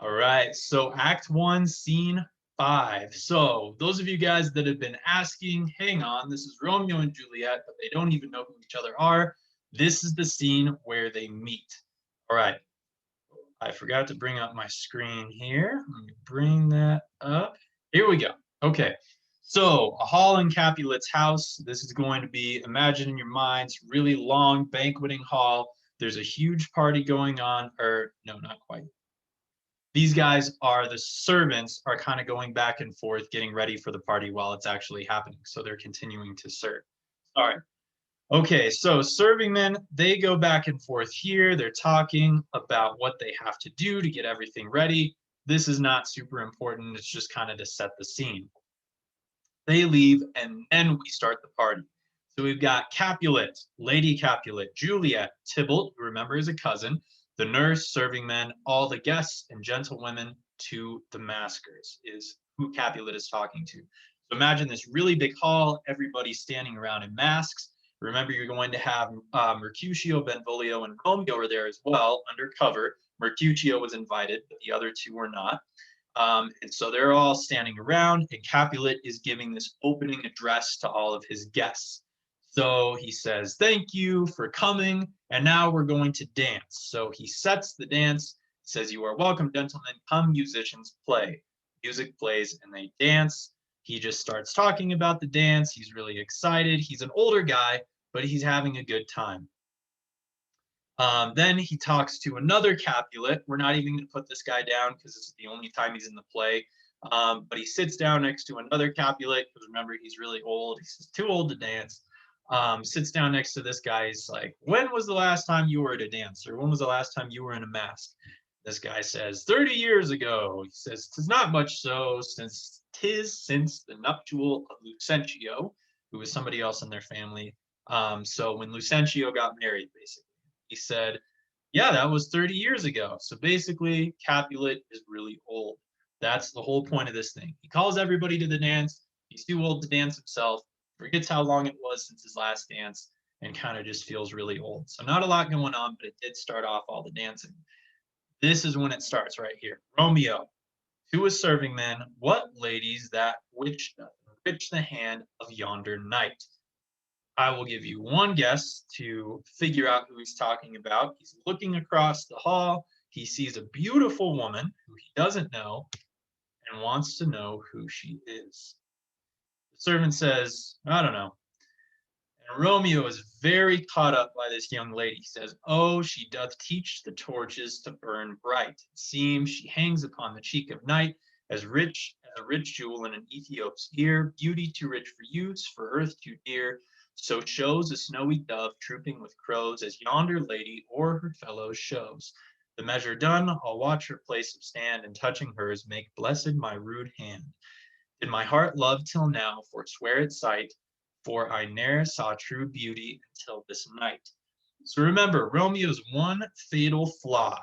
All right, so Act 1, Scene 5. So, those of you guys that have been asking, hang on, this is Romeo and Juliet, but they don't even know who each other are. This is the scene where they meet. All right, I forgot to bring up my screen here. Let me bring that up. Here we go. Okay, so a hall in Capulet's house. This is going to be, imagine in your minds, really long banqueting hall. There's a huge party going on, or no, not quite. These guys are the servants are kind of going back and forth getting ready for the party while it's actually happening, so they're continuing to serve. All right, okay, so serving men, they go back and forth here. They're talking about what they have to do to get everything ready. This is not super important, it's just kind of to set the scene. They leave, and then we start the party. So we've got Capulet, Lady Capulet, Juliet, Tybalt, who remember is a cousin, the nurse, serving men, all the guests and gentlewomen to the maskers is who Capulet is talking to. So imagine this really big hall, everybody standing around in masks. Remember, you're going to have Mercutio, Benvolio, and Romeo are there as well, undercover. Mercutio was invited, but the other two were not. And so they're all standing around, and Capulet is giving this opening address to all of his guests. So he says, "Thank you for coming, and now we're going to dance." So he sets the dance, says, "You are welcome, gentlemen. Come, musicians, play." Music plays, and they dance. He just starts talking about the dance. He's really excited. He's an older guy, but he's having a good time. Then he talks to another Capulet. We're not even going to put this guy down because this is the only time he's in the play. But he sits down next to another Capulet because remember, he's really old. He's too old to dance. Sits down next to this guy. He's like, "When was the last time you were at a dance? Or when was the last time you were in a mask?" This guy says, 30 years ago. He says, "'Tis not much so, since 'tis since the nuptial of Lucentio," who was somebody else in their family. So when Lucentio got married, basically. He said, "Yeah, that was 30 years ago." So basically, Capulet is really old. That's the whole point of this thing. He calls everybody to the dance. He's too old to dance himself, forgets how long it was since his last dance, and kind of just feels really old. So not a lot going on, but it did start off all the dancing. This is when it starts right here. Romeo, to a serving man, "What ladies that which enrich the hand of yonder knight?" I will give you one guess to figure out who he's talking about. He's looking across the hall. He sees a beautiful woman who he doesn't know and wants to know who she is. The servant says, "I don't know." And Romeo is very caught up by this young lady. He says, "Oh, she doth teach the torches to burn bright. It seems she hangs upon the cheek of night, as rich as a rich jewel in an Ethiop's ear, beauty too rich for use, for earth too dear. So shows a snowy dove trooping with crows, as yonder lady o'er her fellows shows. The measure done, I'll watch her place of stand, and touching hers make blessed my rude hand. Did my heart love till now, forswear its sight, for I ne'er saw true beauty until this night." So remember, Romeo's one fatal flaw.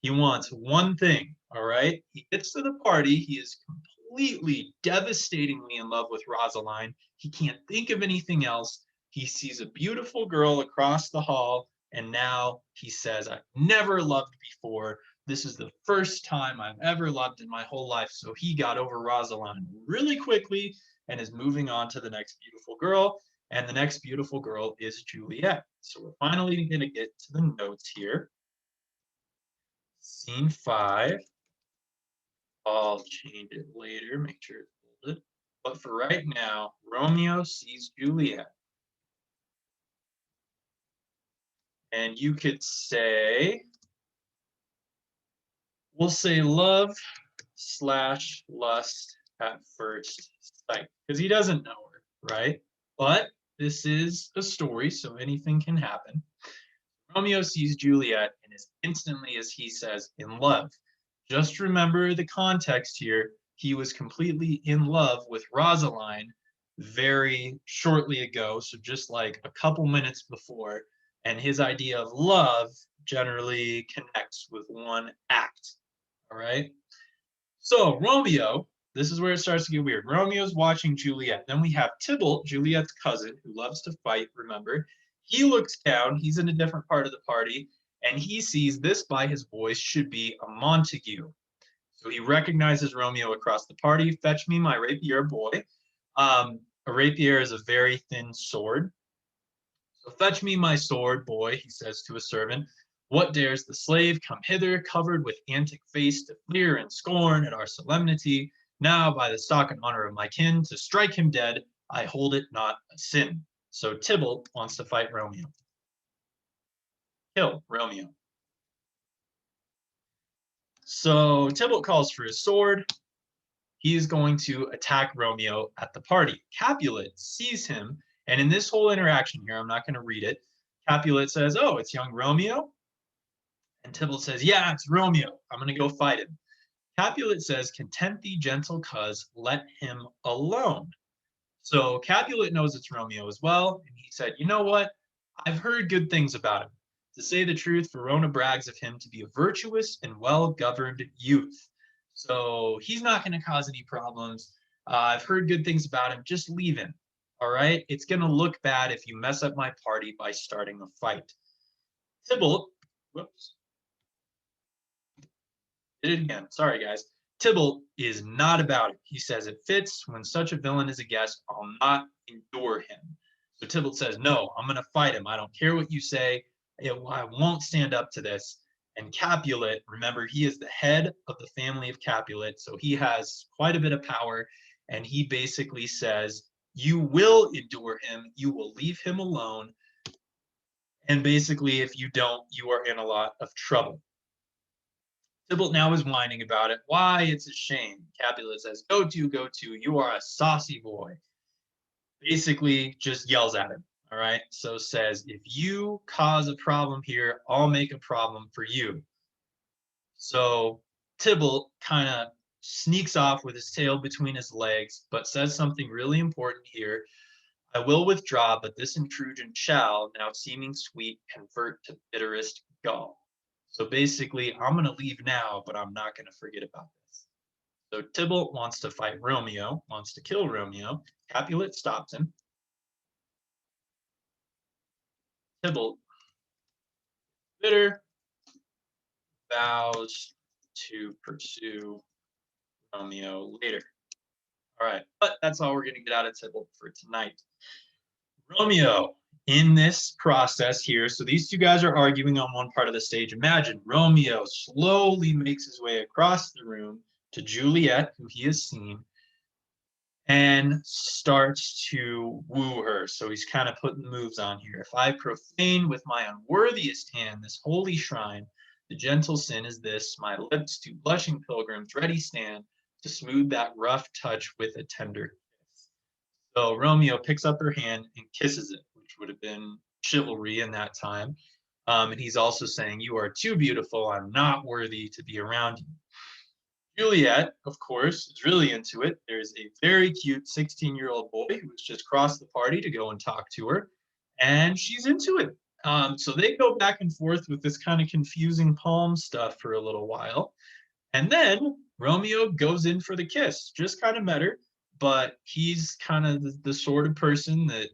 He wants one thing, all right? He gets to the party, he is completely, devastatingly in love with Rosaline. He can't think of anything else. He sees a beautiful girl across the hall, and now he says, "I've never loved before. This is the first time I've ever loved in my whole life." So he got over Rosaline really quickly and is moving on to the next beautiful girl. And the next beautiful girl is Juliet. So we're finally going to get to the notes here. Scene 5. I'll change it later, make sure it's bolded. But for right now, Romeo sees Juliet. And you could say, we'll say love slash lust at first sight, because he doesn't know her, right? But this is a story, so anything can happen. Romeo sees Juliet and is instantly, as he says, in love. Just remember the context here. He was completely in love with Rosaline very shortly ago, so just like a couple minutes before. And his idea of love generally connects with one act. All right. So Romeo, this is where it starts to get weird. Romeo's watching Juliet. Then we have Tybalt, Juliet's cousin, who loves to fight, remember. He looks down, he's in a different part of the party, and he sees this by his voice should be a Montague. So he recognizes Romeo across the party. Fetch me my rapier, boy. A rapier is a very thin sword. So fetch me my sword, boy, he says to a servant. What dares the slave come hither, covered with antic face, to fleer and scorn at our solemnity? Now, by the stock and honor of my kin, to strike him dead, I hold it not a sin. So Tybalt wants to fight Romeo. Kill Romeo. So Tybalt calls for his sword. He's going to attack Romeo at the party. Capulet sees him, and in this whole interaction here, I'm not going to read it. Capulet says, "Oh, it's young Romeo." And Tybalt says, "Yeah, it's Romeo. I'm going to go fight him." Capulet says, "Content thee, gentle cuz, let him alone." So Capulet knows it's Romeo as well. And he said, "You know what? I've heard good things about him. To say the truth, Verona brags of him to be a virtuous and well-governed youth. So he's not going to cause any problems. I've heard good things about him. Just leave him. All right? It's going to look bad if you mess up my party by starting a fight." Tybalt, whoops, did it again. Sorry, guys. Tybalt is not about it. He says it fits. When such a villain is a guest, I'll not endure him. So Tybalt says, "No, I'm going to fight him. I don't care what you say. I won't stand up to this." And Capulet, remember, he is the head of the family of Capulet, so he has quite a bit of power. And he basically says, "You will endure him. You will leave him alone. And basically, if you don't, you are in a lot of trouble." Tybalt now is whining about it. "Why, it's a shame." Capulet says, go to, you are a saucy boy." Basically, just yells at him. All right. So says, "If you cause a problem here, I'll make a problem for you." So Tybalt kind of sneaks off with his tail between his legs, but says something really important here. "I will withdraw, but this intrusion shall, now seeming sweet, convert to bitterest gall." So basically, I'm going to leave now, but I'm not going to forget about this. So Tybalt wants to fight Romeo, wants to kill Romeo. Capulet stops him. Tybalt, bitter, vows to pursue Romeo later. All right, but that's all we're going to get out of Tybalt for tonight. Romeo, in this process here, so these two guys are arguing on one part of the stage. Imagine Romeo slowly makes his way across the room to Juliet, who he has seen, and starts to woo her. So he's kind of putting moves on here. "If I profane with my unworthiest hand this holy shrine, the gentle sin is this, my lips to blushing pilgrims ready stand to smooth that rough touch with a tender kiss." So Romeo picks up her hand and kisses it, which would have been chivalry in that time. And he's also saying, "You are too beautiful. I'm not worthy to be around you." Juliet, of course, is really into it. There's a very cute 16-year-old boy who's just crossed the party to go and talk to her, and she's into it. So they go back and forth with this kind of confusing poem stuff for a little while. And then Romeo goes in for the kiss. Just kind of met her, but he's kind of the sort of person that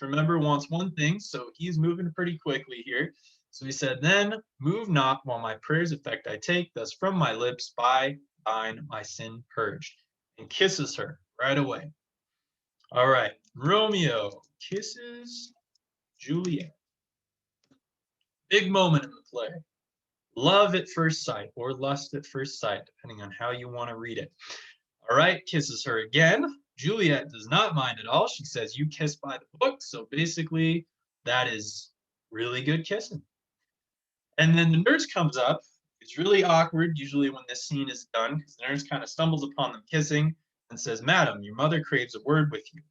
remember, wants one thing, so he's moving pretty quickly here. So he said, "Then move not while my prayers effect I take, thus from my lips by thine my sin purged," and kisses her right away. All right, Romeo kisses Juliet. Big moment in the play. Love at first sight or lust at first sight, depending on how you want to read it. All right, kisses her again. Juliet does not mind at all. She says, "You kiss by the book." So basically, that is really good kissing. And then the nurse comes up. It's really awkward, usually when this scene is done, because the nurse kind of stumbles upon them kissing and says, "Madam, your mother craves a word with you."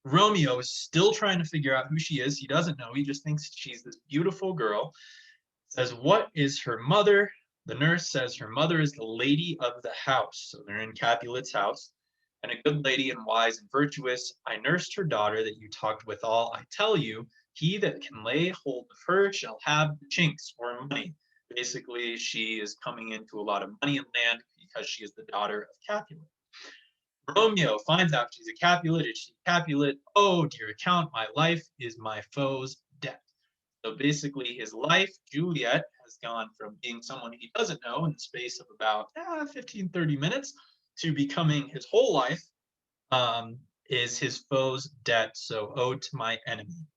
Romeo is still trying to figure out who she is. He doesn't know. He just thinks she's this beautiful girl. Says, "What is her mother?" The nurse says her mother is the lady of the house. So they're in Capulet's house. "And a good lady and wise and virtuous. I nursed her daughter that you talked withal. I tell you, he that can lay hold of her shall have the chinks," or money. Basically, she is coming into a lot of money and land because she is the daughter of Capulet. Romeo finds out she's a Capulet. Is she Capulet? "Oh, dear account, my life is my foe's debt." So basically, his life, Juliet, has gone from being someone he doesn't know in the space of about 15, 30 minutes to becoming his whole life, is his foe's debt, so owed to my enemy.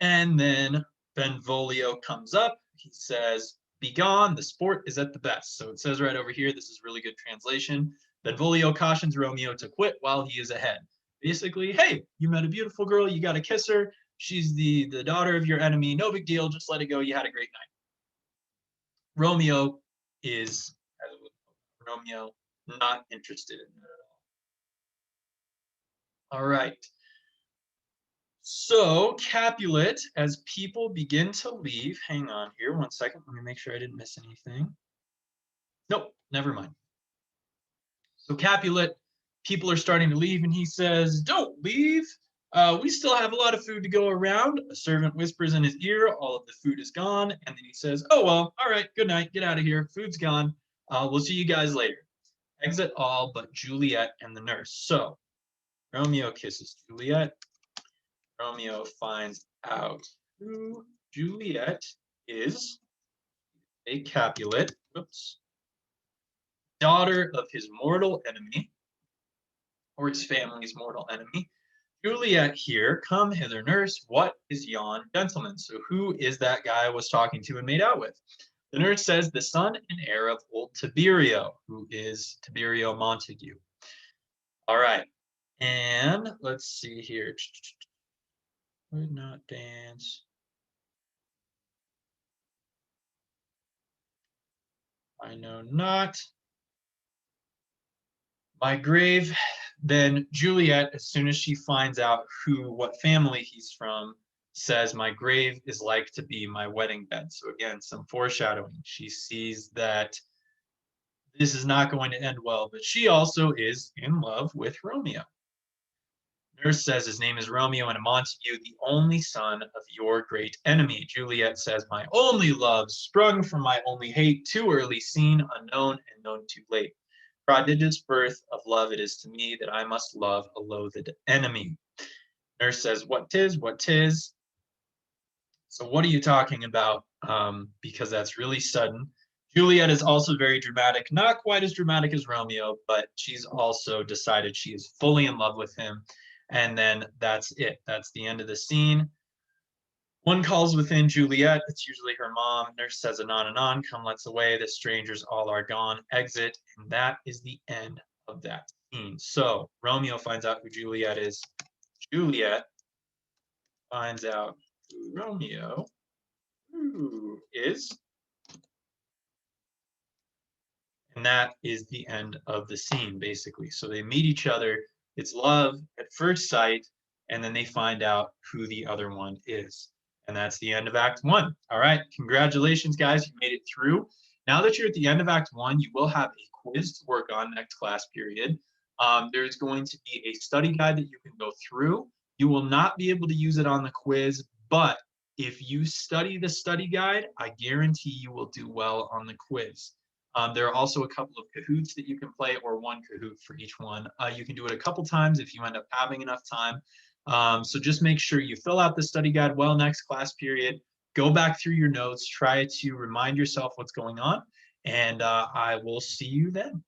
And then Benvolio comes up. He says, "Begone, the sport is at the best." So it says right over here, this is really good translation. Benvolio cautions Romeo to quit while he is ahead. Basically, hey, you met a beautiful girl, you got to kiss her. She's the daughter of your enemy. No big deal. Just let it go. You had a great night. Romeo is, Romeo, not interested in it at all. All right. So Capulet, as people begin to leave, hang on here 1 second. Let me make sure I didn't miss anything. Nope, never mind. So Capulet, people are starting to leave, and he says, "Don't leave. We still have a lot of food to go around." A servant whispers in his ear, "All of the food is gone." And then he says, "Oh, well, all right, good night. Get out of here. Food's gone. We'll see you guys later." Exit all but Juliet and the nurse. So Romeo kisses Juliet. Romeo finds out who Juliet is, a Capulet, daughter of his mortal enemy, or his family's mortal enemy. Juliet here, come hither, nurse. What is yon gentleman? So who is that guy I was talking to and made out with? The nurse says, the son and heir of old Tiberio, who is Tiberio Montague. All right. And let's see here. Would not dance. I know not. My grave. Then Juliet, as soon as she finds out what family he's from, says, my grave is like to be my wedding bed. So again, some foreshadowing. She sees that this is not going to end well, but she also is in love with Romeo. Nurse says his name is Romeo and Montague, the only son of your great enemy. Juliet says, my only love, sprung from my only hate, too early seen, unknown, and known too late. Prodigious birth of love it is to me that I must love a loathed enemy. Nurse says, what tis? So what are you talking about? Because that's really sudden. Juliet is also very dramatic, not quite as dramatic as Romeo, but she's also decided she is fully in love with him. And then that's it. That's the end of the scene. One calls within Juliet. It's usually her mom. Nurse says, anon, come, let's away. The strangers all are gone. Exit. And that is the end of that scene. So Romeo finds out who Juliet is. Juliet finds out who Romeo who is. And that is the end of the scene, basically. So they meet each other. It's love at first sight, and then they find out who the other one is. And that's the end of Act 1. All right, congratulations, guys. You made it through. Now that you're at the end of Act 1, you will have a quiz to work on next class period. There's going to be a study guide that you can go through. You will not be able to use it on the quiz, but if you study the study guide, I guarantee you will do well on the quiz. There are also a couple of Kahoots that you can play, or one Kahoot for each one. You can do it a couple times if you end up having enough time. So just make sure you fill out the study guide well next class period. Go back through your notes, try to remind yourself what's going on, and I will see you then.